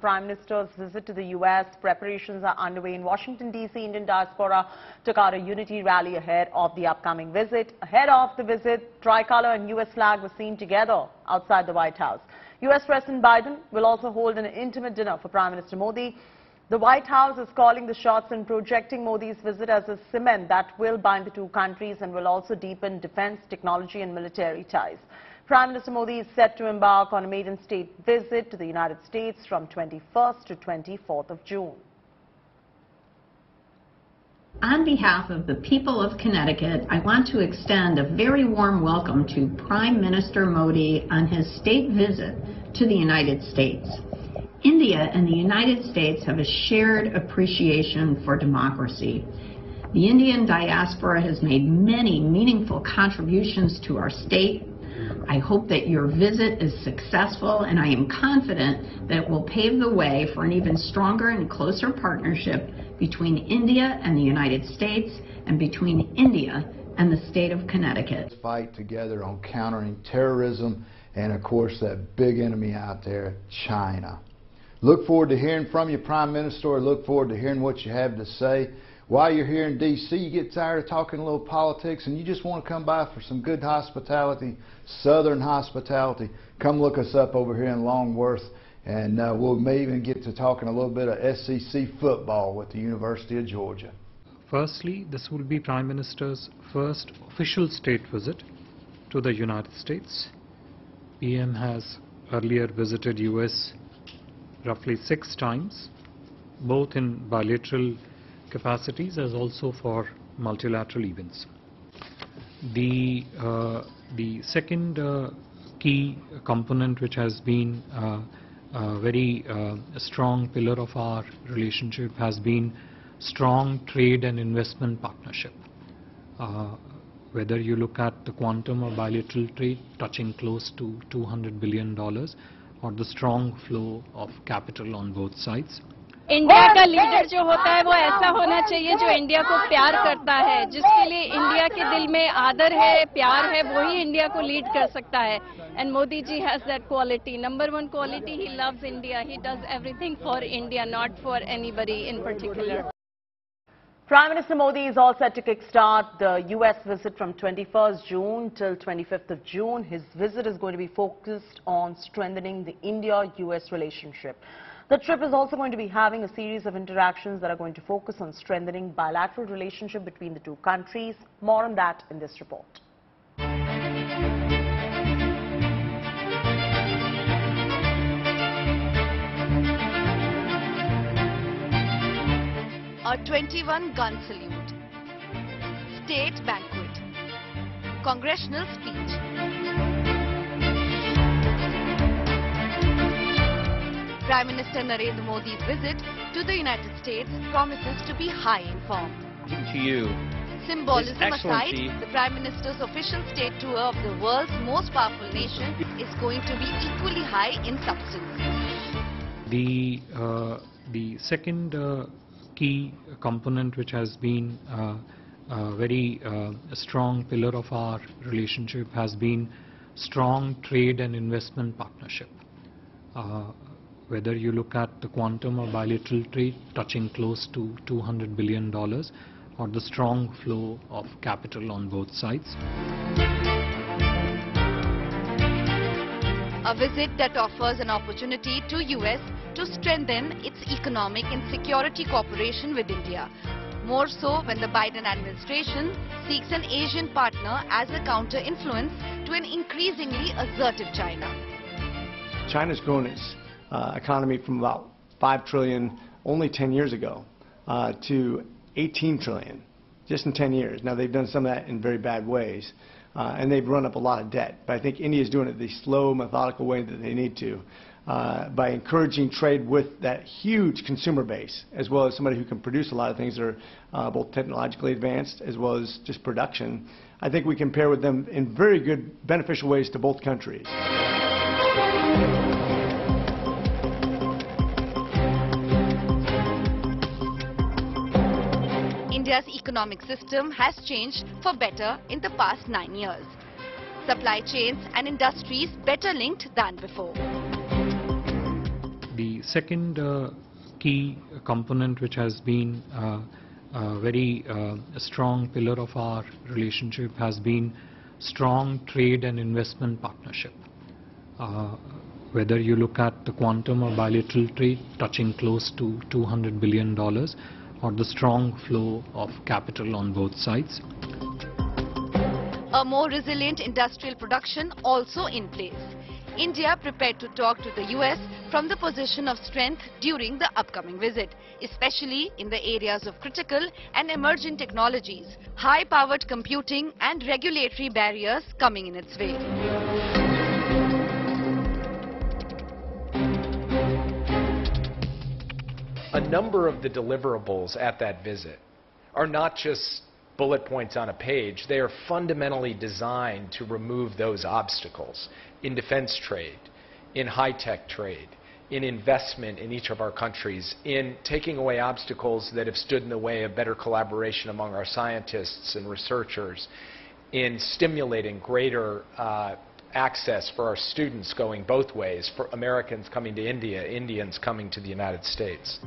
Prime Minister's visit to the U.S. Preparations are underway in Washington, D.C. Indian Diaspora took out a unity rally ahead of the upcoming visit. Ahead of the visit, tricolor and U.S. flag were seen together outside the White House. U.S. President Biden will also hold an intimate dinner for Prime Minister Modi. The White House is calling the shots and projecting Modi's visit as a cement that will bind the two countries and will also deepen defense, technology and military ties. Prime Minister Modi is set to embark on a maiden state visit to the United States from 21st to 24th of June. On behalf of the people of Connecticut, I want to extend a very warm welcome to Prime Minister Modi on his state visit to the United States. India and the United States have a shared appreciation for democracy. The Indian diaspora has made many meaningful contributions to our state. I hope that your visit is successful, and I am confident that it will pave the way for an even stronger and closer partnership between India and the United States and between India and the state of Connecticut. Fight together on countering terrorism and, of course, that big enemy out there, China. Look forward to hearing from you, Prime Minister. Look forward to hearing what you have to say. While you're here in D.C., you get tired of talking a little politics and you just want to come by for some good hospitality, Southern hospitality, come look us up over here in Longworth, and we'll may even get to talking a little bit of SEC football with the University of Georgia. Firstly, this will be Prime Minister's first official state visit to the United States. PM has earlier visited US roughly 6 times, both in bilateral capacities as also for multilateral events. The second key component, which has been a very strong pillar of our relationship, has been strong trade and investment partnership. Whether you look at the quantum of bilateral trade touching close to $200 billion or the strong flow of capital on both sides. India का leader जो होता है वो ऐसा होना चाहिए जो India को प्यार करता है, जिसके लिए इंडिया के दिल में आदर है, प्यार है, वही इंडिया को लीड कर सकता है. And Modi ji has that quality. Number one quality, he loves India. He does everything for India, not for anybody in particular. Prime Minister Modi is all set to kickstart the U.S. visit from 21st June till 25th of June. His visit is going to be focused on strengthening the India-U.S. relationship. The trip is also going to be having a series of interactions that are going to focus on strengthening bilateral relationship between the two countries. More on that in this report. A 21-gun salute, state banquet, congressional speech. Prime Minister Narendra Modi's visit to the United States promises to be high in form. To you, Symbolism aside, the Prime Minister's official state tour of the world's most powerful nation is going to be equally high in substance. The second key component, which has been a very strong pillar of our relationship, has been strong trade and investment partnership. Whether you look at the quantum of bilateral trade touching close to $200 billion or the strong flow of capital on both sides. A visit that offers an opportunity to U.S. to strengthen its economic and security cooperation with India. More so when the Biden administration seeks an Asian partner as a counter-influence to an increasingly assertive China. China's grown its economy from about 5 trillion only 10 years ago to 18 trillion just in 10 years. Now, they've done some of that in very bad ways, and they've run up a lot of debt. But I think India is doing it the slow, methodical way that they need to by encouraging trade with that huge consumer base, as well as somebody who can produce a lot of things that are both technologically advanced as well as just production. I think we can pair with them in very good, beneficial ways to both countries. India's economic system has changed for better in the past 9 years. Supply chains and industries better linked than before. The second key component which has been a very strong pillar of our relationship has been strong trade and investment partnership. Whether you look at the quantum of bilateral trade touching close to $200 billion or the strong flow of capital on both sides. A more resilient industrial production also in place. India prepared to talk to the US from the position of strength during the upcoming visit, especially in the areas of critical and emerging technologies, high-powered computing and regulatory barriers coming in its way. A number of the deliverables at that visit are not just bullet points on a page. They are fundamentally designed to remove those obstacles in defense trade, in high-tech trade, in investment in each of our countries, in taking away obstacles that have stood in the way of better collaboration among our scientists and researchers, in stimulating greater access for our students going both ways, for Americans coming to India, Indians coming to the United States.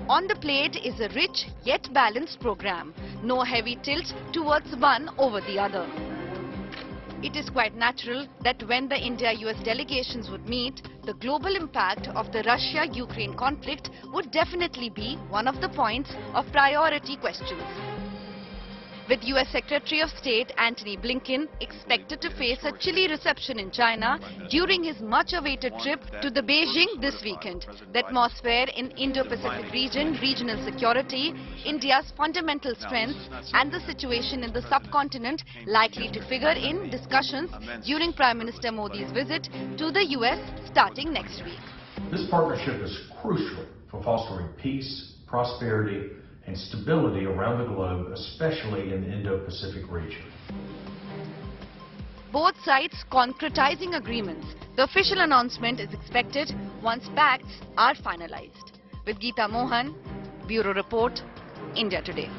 On the plate is a rich yet balanced program. No heavy tilt towards one over the other. It is quite natural that when the India-US delegations would meet, the global impact of the Russia-Ukraine conflict would definitely be one of the points of priority questions. With US Secretary of State Antony Blinken expected to face a chilly reception in China during his much-awaited trip to the Beijing this weekend. The atmosphere in Indo-Pacific region, regional security, India's fundamental strengths and the situation in the subcontinent likely to figure in discussions during Prime Minister Modi's visit to the US starting next week. This partnership is crucial for fostering peace, prosperity, and stability around the globe, especially in the Indo-Pacific region. Both sides concretizing agreements. The official announcement is expected once pacts are finalized. With Geeta Mohan, Bureau Report, India Today.